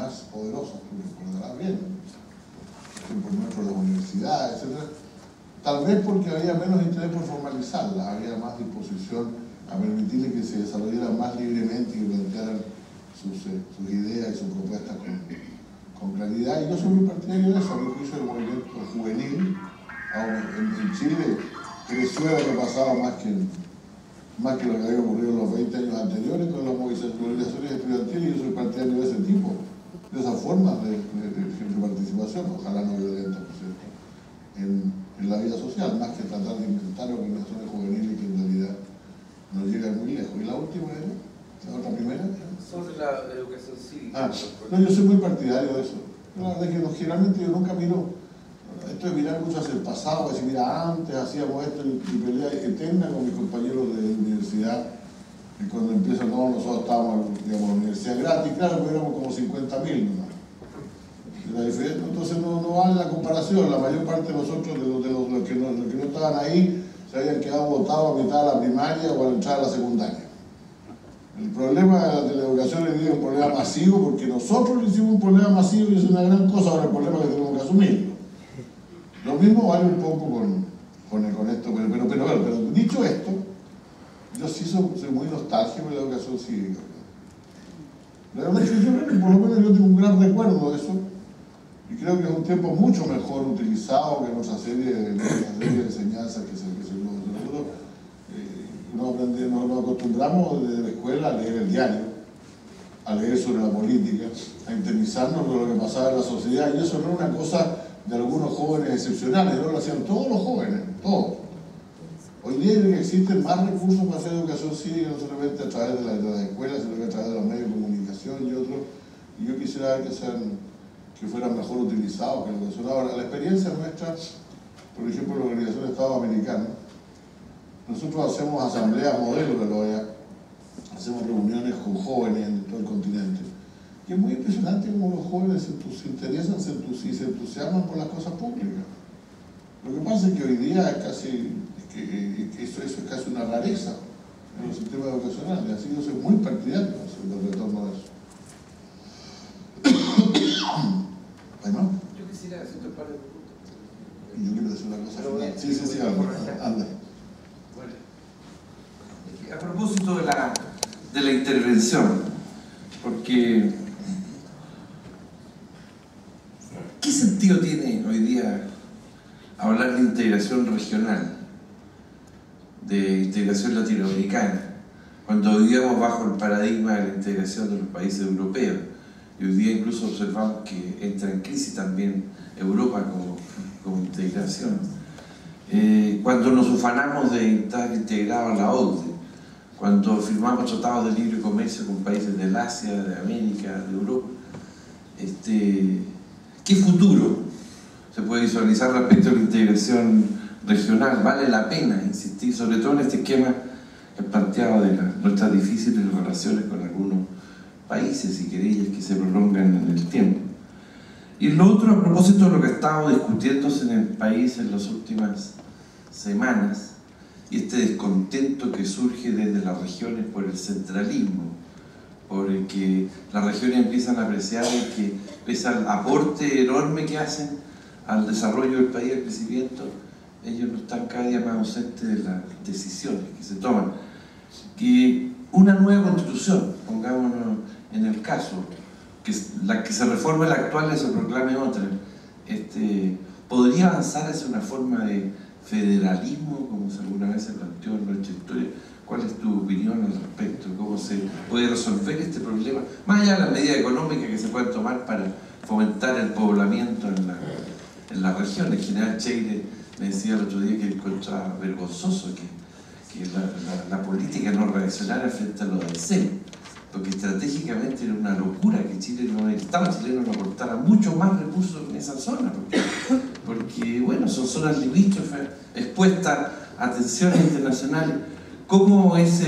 más poderosas, tú recordarás bien, por nuestro las universidades, etc. Tal vez porque había menos interés por formalizarlas, había más disposición a permitirle que se desarrollaran más libremente y que plantearan sus ideas y sus propuestas con claridad. Y yo soy muy partidario de eso. A mi juicio, el movimiento juvenil en Chile creció el año pasado más que lo que había ocurrido en los 20 años anteriores con las movilizaciones estudiantiles, y yo soy partidario de ese tipo, de esas formas de participación, ojalá no violenta, por cierto, en la vida social, más que tratar de inventar organizaciones juveniles que en realidad no llegan muy lejos. Y la última era, la otra primera. Sobre la educación cívica. No, yo soy muy partidario de eso. La verdad es que generalmente yo nunca miro, esto de mirar mucho hacia el pasado, decir, mira, antes hacíamos esto y pelea eterna con mis compañeros de universidad, y cuando empiezan, no, nosotros estábamos, digamos, en la universidad gratis, claro, porque éramos como 50.000 nomás. Entonces no vale la comparación. La mayor parte de nosotros, de los que no estaban ahí, se habían quedado votados a mitad de la primaria o al entrar a la secundaria. El problema de la educación hoy día es un problema masivo, porque nosotros le hicimos un problema masivo y es una gran cosa. Ahora el problema es que tenemos que asumirlo. Lo mismo vale un poco con esto, pero dicho esto, yo sí soy muy nostálgico de la educación cívica. La verdad es que por lo menos yo tengo un gran recuerdo de eso, y creo que es un tiempo mucho mejor utilizado que nuestra serie de enseñanzas que se nosotros nos acostumbramos desde la escuela a leer el diario, a leer sobre la política, a internizarnos con lo que pasaba en la sociedad, y eso no es una cosa de algunos jóvenes excepcionales, no lo hacían todos los jóvenes, todos. Hoy día creo que existen más recursos para hacer educación cívica, no solamente a través de las escuelas, sino que a través de los medios de comunicación y otros, y yo quisiera que fueran mejor utilizados que lo que son ahora. La experiencia nuestra, por ejemplo, en la Organización de Estados Americanos, nosotros hacemos asambleas modelo de la OEA, hacemos reuniones con jóvenes en todo el continente, y es muy impresionante cómo los jóvenes se interesan y se entusiasman por las cosas públicas. Lo que pasa es que hoy día eso es casi una rareza en los sistemas educacionales, así que yo soy muy partidario del retorno a eso. Bueno, Yo quisiera hacer un par de preguntas. yo quiero decir una cosa final. Sí, anda. Bueno, a propósito de la intervención, porque ¿qué sentido tiene hoy día hablar de integración regional, de integración latinoamericana, cuando vivíamos bajo el paradigma de la integración de los países europeos? Y hoy día incluso observamos que entra en crisis también Europa como integración. Cuando nos ufanamos de estar integrados a la OCDE, cuando firmamos tratados de libre comercio con países del Asia, de América, de Europa, ¿qué futuro se puede visualizar respecto a la integración regional? ¿Vale la pena insistir, sobre todo en este esquema planteado de nuestras difíciles relaciones con algunos países y querellas que se prolongan en el tiempo? Y lo otro, a propósito de lo que ha estado discutiéndose en el país en las últimas semanas, y este descontento que surge desde las regiones por el centralismo, porque las regiones empiezan a apreciar que pese al aporte enorme que hacen al desarrollo del país, al crecimiento, ellos no están cada día más ausentes de las decisiones que se toman. Que una nueva constitución, pongámonos en el caso, que la que se reforme la actual y se proclame otra, podría avanzar hacia una forma de federalismo, como alguna vez se planteó en nuestra historia. ¿Cuál es tu opinión al respecto? ¿Cómo se puede resolver este problema? Más allá de las medidas económicas que se pueden tomar para fomentar el poblamiento en la región. El general Cheire me decía el otro día que encontraba vergonzoso que la política no reaccionara frente a lo del CEN, porque estratégicamente era una locura que el Estado chileno no aportara mucho más recursos en esa zona, porque bueno, son zonas limítrofes, expuestas a tensiones internacionales. ¿Cómo es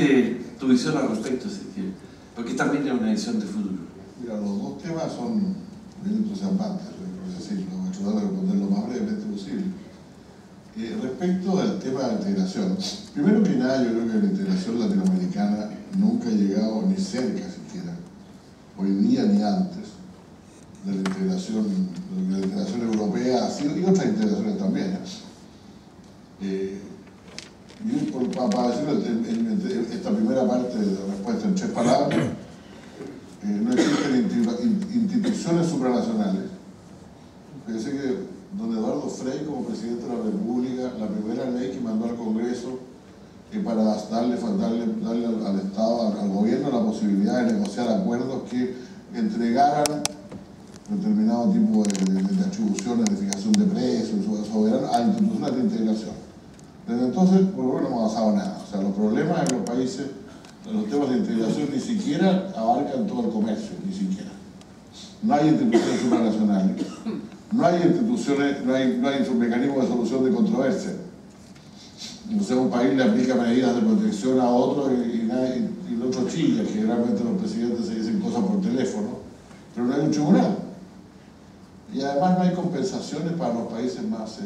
tu visión al respecto, Ezequiel? Porque también es una visión de futuro. Mira, los dos temas son bien entusiasmantes, por decirlo, voy a tratar de responder lo más brevemente posible. Respecto al tema de la integración, primero que nada, yo creo que la integración latinoamericana nunca ha llegado ni cerca siquiera, hoy día ni antes, de la integración europea ha sido, y otras integraciones también. Para decirlo en esta primera parte de la respuesta en 3 palabras, no existen instituciones supranacionales. Fíjense que don Eduardo Frei, como presidente de la República, la primera ley que mandó al Congreso para darle al Estado, al gobierno, la posibilidad de negociar acuerdos que entregaran determinado tipo de atribuciones, de fijación de precios, soberanos, a instituciones de integración. Desde entonces, por lo menos no ha avanzado nada. O sea, los problemas en los países, los temas de integración ni siquiera abarcan todo el comercio, ni siquiera. No hay instituciones supranacionales, no hay instituciones, no hay mecanismos de solución de controversia. O sea, un país le aplica medidas de protección a otro y el otro chilla, que generalmente los presidentes se dicen cosas por teléfono, pero no hay un tribunal. Y además no hay compensaciones para los países más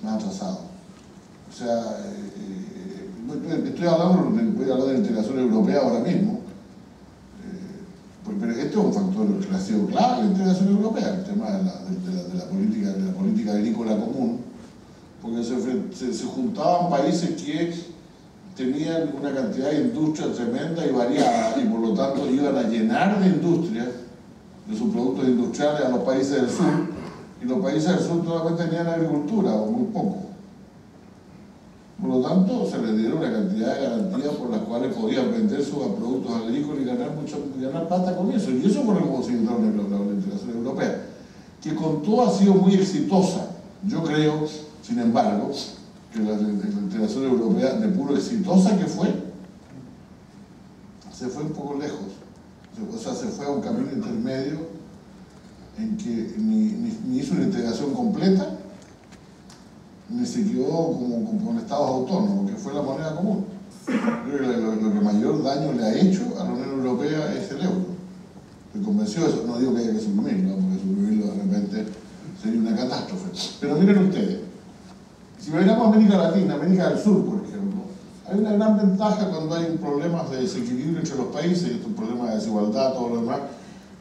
atrasados. O sea, voy a hablar de la integración europea ahora mismo, pero este es un factor que ha sido clave, la integración europea, el tema de la política agrícola común, porque se juntaban países que tenían una cantidad de industria tremenda y variada, y por lo tanto iban a llenar de industrias, de sus productos industriales, a los países del sur, y los países del sur todavía tenían agricultura, o muy poco. Por lo tanto, se les dieron una cantidad de garantías por las cuales podían vender sus productos agrícolas y ganar plata con eso. Y eso fue lo que consiguió la integración europea, que con todo ha sido muy exitosa. Yo creo, sin embargo, que la integración europea, de puro exitosa que fue, se fue un poco lejos. O sea, se fue a un camino intermedio en que ni hizo una integración completa, ni se quedó con estados autónomos, que fue la moneda común. Creo que lo que mayor daño le ha hecho a la Unión Europea es el euro. Me convenció de eso. No digo que haya que suprimirlo, porque suprimirlo de repente sería una catástrofe. Pero miren ustedes, si miramos a América Latina, América del Sur, por ejemplo, hay una gran ventaja cuando hay problemas de desequilibrio entre los países, estos problemas de desigualdad, todo lo demás,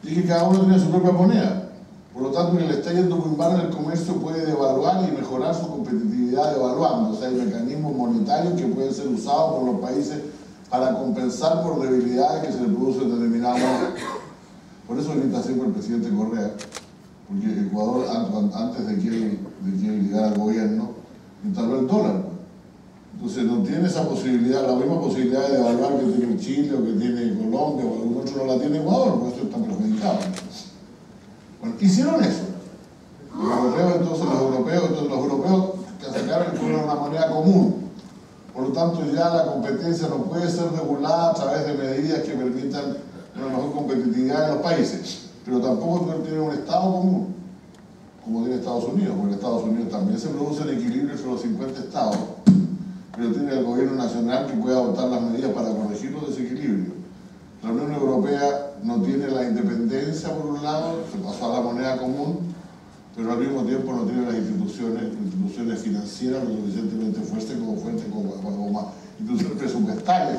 y que cada uno tiene su propia moneda. Por lo tanto, que le está yendo muy mal en el comercio puede devaluar y mejorar su competitividad devaluando. O sea, hay mecanismos monetarios que pueden ser usados por los países para compensar por debilidades que se le producen en determinados momentos. Por eso grita siempre el presidente Correa, porque Ecuador, antes de que él llegara al gobierno, instaló el dólar. Entonces no tiene esa posibilidad, la misma posibilidad de devaluar que tiene Chile o que tiene Colombia o algún otro no la tiene Ecuador, por eso está perjudicado. Bueno, hicieron eso. Los europeos que sacaron una moneda común. Por lo tanto, ya la competencia no puede ser regulada a través de medidas que permitan una mejor competitividad de los países. Pero tampoco tiene un Estado común, como tiene Estados Unidos, porque en Estados Unidos también se produce el equilibrio entre los 50 estados, pero tiene el gobierno nacional que puede adoptar las medidas para corregir los desequilibrios. La Unión Europea no tiene la independencia por un lado, se pasó a la moneda común, pero al mismo tiempo no tiene las instituciones financieras lo suficientemente fuertes como instituciones presupuestarias,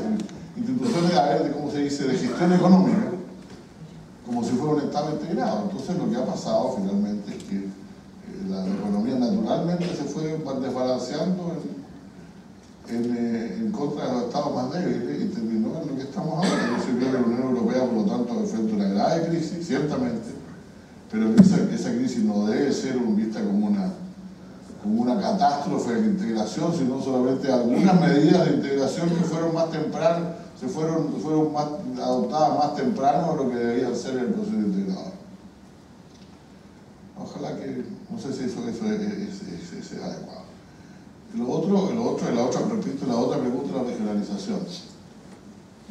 instituciones de ¿cómo se dice?, de gestión económica, como si fuera un Estado integrado. Entonces lo que ha pasado finalmente es que la economía naturalmente se fue desbalanceando en contra de los estados más débiles y terminó en lo que estamos ahora. Yo creo que la Unión Europea, por lo tanto, enfrenta una grave crisis, ciertamente, pero esa crisis no debe ser vista como una catástrofe de integración, sino solamente algunas medidas de integración que fueron más tempranas, fueron adoptadas más temprano de lo que debían ser en el proceso integrador. Ojalá que, no sé si eso es adecuado. La otra pregunta, la regionalización.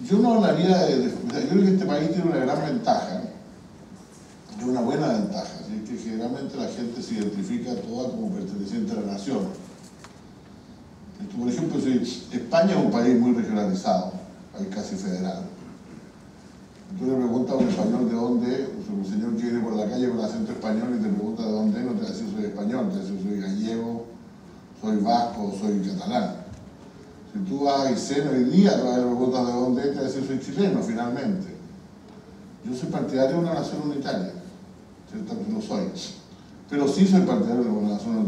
Yo no hablaría yo creo que este país tiene una gran ventaja, ¿no? Una buena ventaja, ¿sí? Que generalmente la gente se identifica toda como perteneciente a la nación. Por ejemplo, si España es un país muy regionalizado, país casi federal. Tú le preguntas a un español de dónde es, un señor que viene por la calle con acento español y te pregunta de dónde es, no te va a decir soy español, te va a decir soy gallego, soy vasco, soy catalán. Si tú vas a Icena hoy día, te vas a preguntar de dónde es, te va a decir soy chileno, finalmente. Yo soy partidario de una nación unitaria. ciertamente no soy. Pero sí soy partidario de una zona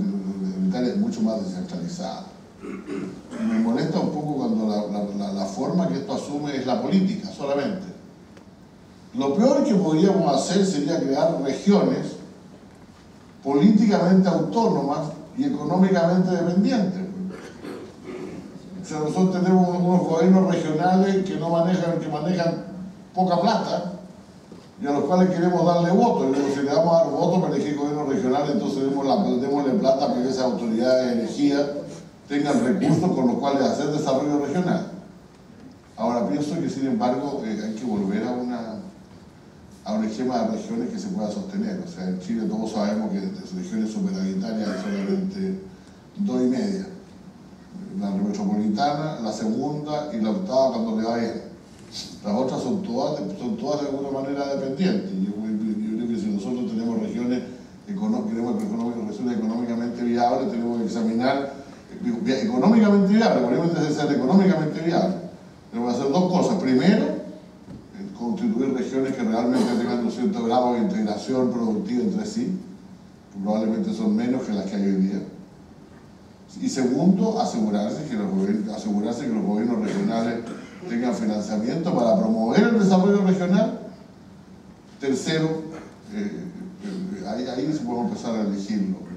unitaria mucho más descentralizada. Y me molesta un poco cuando la forma que esto asume es la política solamente. Lo peor que podríamos hacer sería crear regiones políticamente autónomas y económicamente dependientes. O sea, nosotros tenemos unos gobiernos regionales que manejan poca plata y a los cuales queremos darle votos. Y luego, si le vamos a dar votos para elegir gobiernos regionales, entonces démosle plata para que esas autoridades elegidas tengan recursos con los cuales hacer desarrollo regional. Ahora pienso que, sin embargo, hay que volver a un esquema de regiones que se pueda sostener. O sea, en Chile todos sabemos que las regiones superavitarias hay solamente 2,5. La metropolitana, la segunda y la octava cuando le va bien. Las otras son todas de alguna manera dependientes. Yo creo que si nosotros tenemos regiones económicamente viables, tenemos que examinar económicamente viable, podemos ser económicamente viable. Tenemos que hacer dos cosas. Primero, constituir regiones que realmente tengan un cierto grado de integración productiva entre sí, que probablemente son menos que las que hay hoy día. Y segundo, asegurarse que los gobiernos regionales tengan financiamiento para promover el desarrollo regional. Tercero, ahí se puede empezar a elegirlo con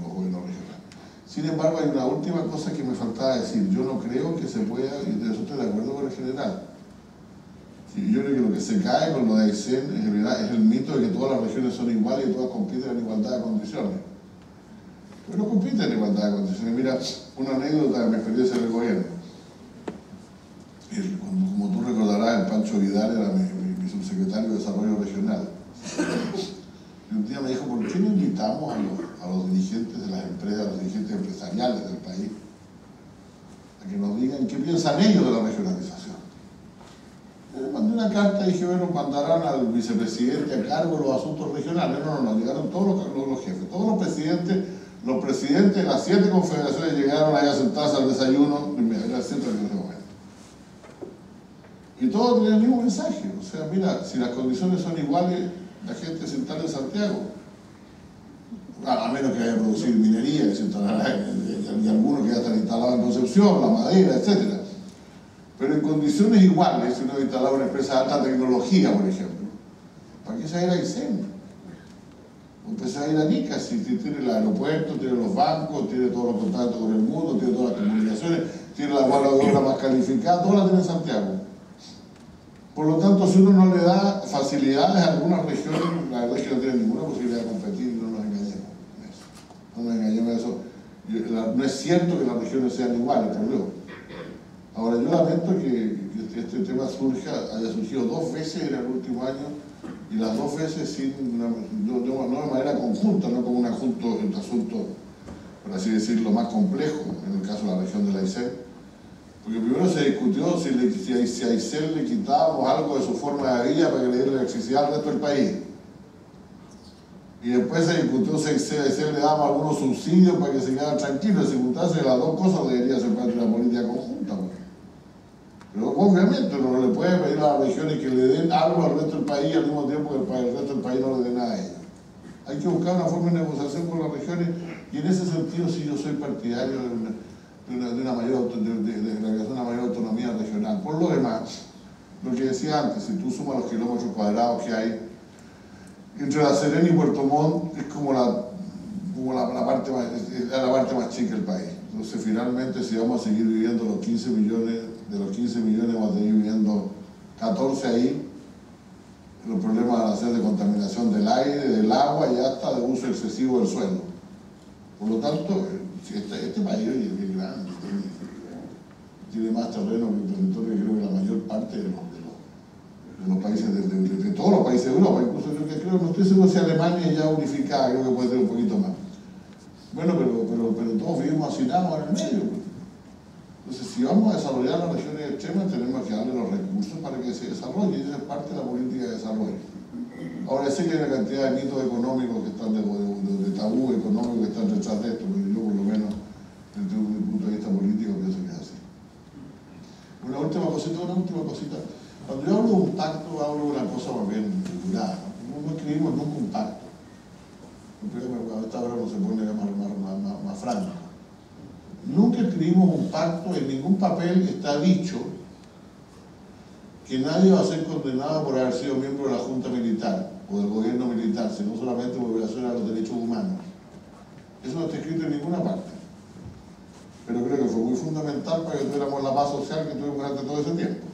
los gobiernos regionales. Sin embargo, hay una última cosa que me faltaba decir. Yo no creo que se pueda, y de eso estoy de acuerdo con el general. Yo creo que lo que se cae con lo de Aysén es el mito de que todas las regiones son iguales y todas compiten en igualdad de condiciones. Pero no compiten en igualdad de condiciones. Mira, una anécdota de mi experiencia en el gobierno. Como tú recordarás, el Pancho Vidal era mi subsecretario de Desarrollo Regional. Y un día me dijo, ¿por qué no invitamos a los dirigentes de las empresas, a los dirigentes empresariales del país, a que nos digan qué piensan ellos de la regionalización? Le mandé una carta y dije, bueno, mandarán al vicepresidente a cargo de los asuntos regionales. No, llegaron todos los jefes, todos los presidentes de las 7 confederaciones llegaron allá a sentarse al desayuno, era el centro de ese momento. Y todos tenían el mismo mensaje. O sea, mira, si las condiciones son iguales, la gente se instala en Santiago. A menos que haya producido minería, que se instalará y algunos que ya están instalados en Concepción, la madera, etc. Pero en condiciones iguales, si uno ha instalado una empresa de alta tecnología, por ejemplo, ¿para qué se va a ir a Aysén? O empezar a ir a Nica, si tiene el aeropuerto, tiene los bancos, tiene todos los contactos con el mundo, tiene todas las comunicaciones, tiene la mano de obra más calificada, todo la tiene en Santiago. Por lo tanto, si uno no le da facilidades a algunas regiones, la verdad es que no tiene ninguna posibilidad de competir, no nos engañemos en eso. No nos engañemos en eso. No es cierto que las regiones sean iguales, por Dios. Ahora, yo lamento que este tema haya surgido 2 veces en el último año, y las 2 veces no de manera conjunta, no como un asunto, por así decirlo, más complejo, en el caso de la región de la Aysén. Porque primero se discutió si a Aysén le quitábamos algo de su forma de vida para que le diera electricidad al resto del país. Y después se discutió si a Aysén le dábamos algunos subsidios para que se quedara tranquilo. Si juntarse las dos cosas debería ser parte de una política conjunta. Pero obviamente uno no le puede pedir a las regiones que le den algo al resto del país al mismo tiempo que el resto del país no le dé nada a ellos. Hay que buscar una forma de negociación con las regiones, y en ese sentido sí yo soy partidario de una mayor autonomía regional. Por lo demás, lo que decía antes, si tú sumas los kilómetros cuadrados que hay entre La Serena y Puerto Montt, es como la parte más chica del país. Entonces, finalmente, si vamos a seguir viviendo los 15 millones, de los 15 millones vamos a seguir viviendo 14 ahí, los problemas van a ser de contaminación del aire, del agua y hasta de uso excesivo del suelo. Por lo tanto, este país es bien grande, tiene más terreno que el territorio, creo que la mayor parte de los países, de todos los países de Europa. Incluso no estoy seguro si Alemania ya unificada, creo que puede tener un poquito más. Bueno, pero todos vivimos hacinados en el medio. Entonces, si vamos a desarrollar las regiones extremas, tenemos que darle los recursos para que se desarrolle, y esa es parte de la política de desarrollo. Ahora, sé que hay una cantidad de mitos económicos que están de tabú económico que están detrás de esto, pero yo, por lo menos, desde un punto de vista político, pienso que es así. Una última cosita. Cuando yo hablo de un pacto, hablo de una cosa más bien cultural, ¿no? No es que escribimos nunca un pacto. A esta hora no se pone más franco. Nunca escribimos un pacto, en ningún papel está dicho que nadie va a ser condenado por haber sido miembro de la Junta Militar o del gobierno militar, sino solamente por violación a los derechos humanos. Eso no está escrito en ninguna parte. Pero creo que fue muy fundamental para que tuviéramos la paz social que tuvimos durante todo ese tiempo.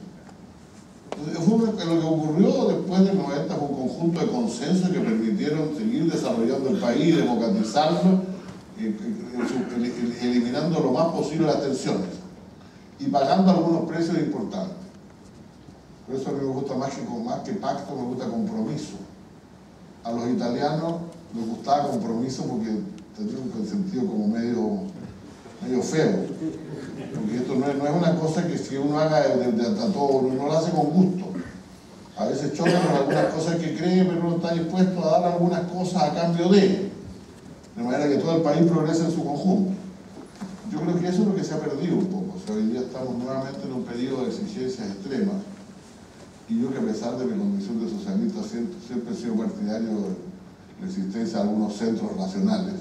Entonces, lo que ocurrió después del 90 fue un conjunto de consensos que permitieron seguir desarrollando el país, democratizarlo, eliminando lo más posible las tensiones y pagando algunos precios importantes. Por eso a mí me gusta más que pacto, me gusta compromiso. A los italianos les gustaba compromiso porque tenía un sentido como medio feo. Porque esto no es una cosa que si uno haga a todo, uno lo hace con gusto. A veces choca con algunas cosas que cree, pero uno está dispuesto a dar algunas cosas a cambio de manera que todo el país progrese en su conjunto. Yo creo que eso es lo que se ha perdido un poco. O sea, hoy día estamos nuevamente en un periodo de exigencias extremas. Y yo, que a pesar de mi condición de socialista siempre he sido partidario de la existencia de algunos centros racionales,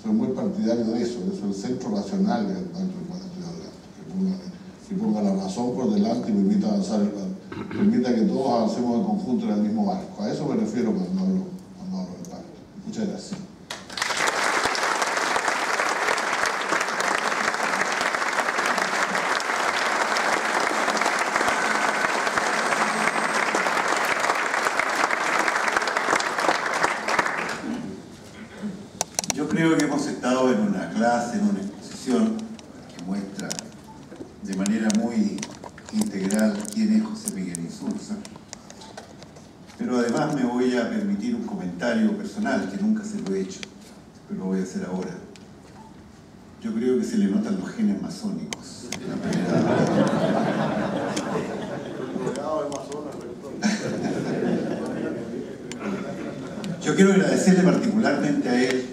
soy muy partidario de eso el centro racional del pacto del cual estoy hablando, que ponga la razón por delante y permita avanzar, permita que todos avancemos en conjunto en el mismo barco. A eso me refiero cuando hablo del pacto. Muchas gracias. Creo que hemos estado en una clase, en una exposición que muestra de manera muy integral quién es José Miguel Insulza. Pero además me voy a permitir un comentario personal que nunca se lo he hecho, pero lo voy a hacer ahora. Yo creo que se le notan los genes masónicos. Yo quiero agradecerle particularmente a él.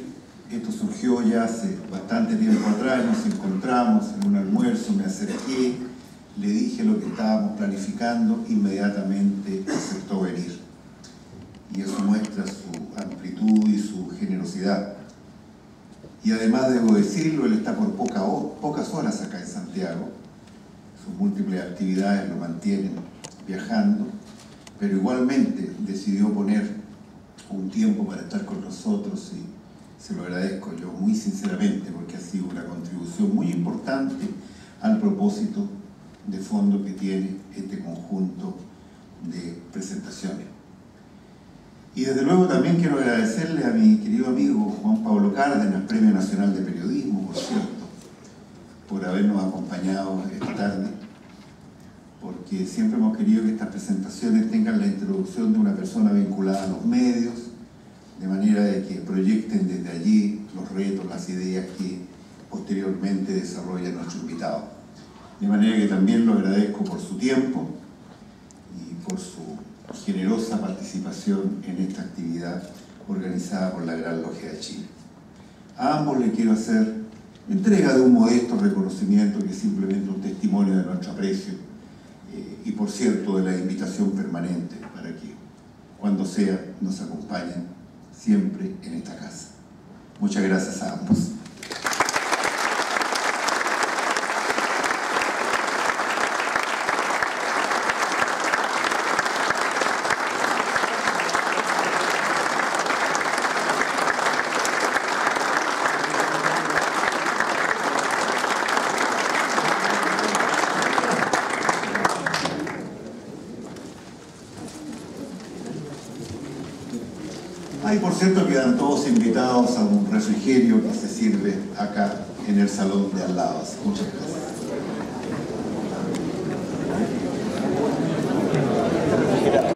Esto surgió ya hace bastante tiempo atrás, nos encontramos en un almuerzo, me acerqué, le dije lo que estábamos planificando, inmediatamente aceptó venir. Y eso muestra su amplitud y su generosidad. Y además, debo decirlo, él está por pocas horas acá en Santiago, sus múltiples actividades lo mantienen viajando, pero igualmente decidió poner un tiempo para estar con nosotros y se lo agradezco yo muy sinceramente porque ha sido una contribución muy importante al propósito de fondo que tiene este conjunto de presentaciones. Y desde luego también quiero agradecerle a mi querido amigo Juan Pablo Cárdenas, Premio Nacional de Periodismo, por cierto, por habernos acompañado esta tarde, porque siempre hemos querido que estas presentaciones tengan la introducción de una persona vinculada a los medios, de manera de que proyecten desde allí los retos, las ideas que posteriormente desarrolla nuestro invitado. De manera que también lo agradezco por su tiempo y por su generosa participación en esta actividad organizada por la Gran Logia de Chile. A ambos les quiero hacer entrega de un modesto reconocimiento que es simplemente un testimonio de nuestro aprecio y, por cierto, de la invitación permanente para que cuando sea nos acompañen siempre en esta casa. Muchas gracias a ambos. Y por cierto, quedan todos invitados a un refrigerio que se sirve acá en el salón de al lado. Muchas gracias.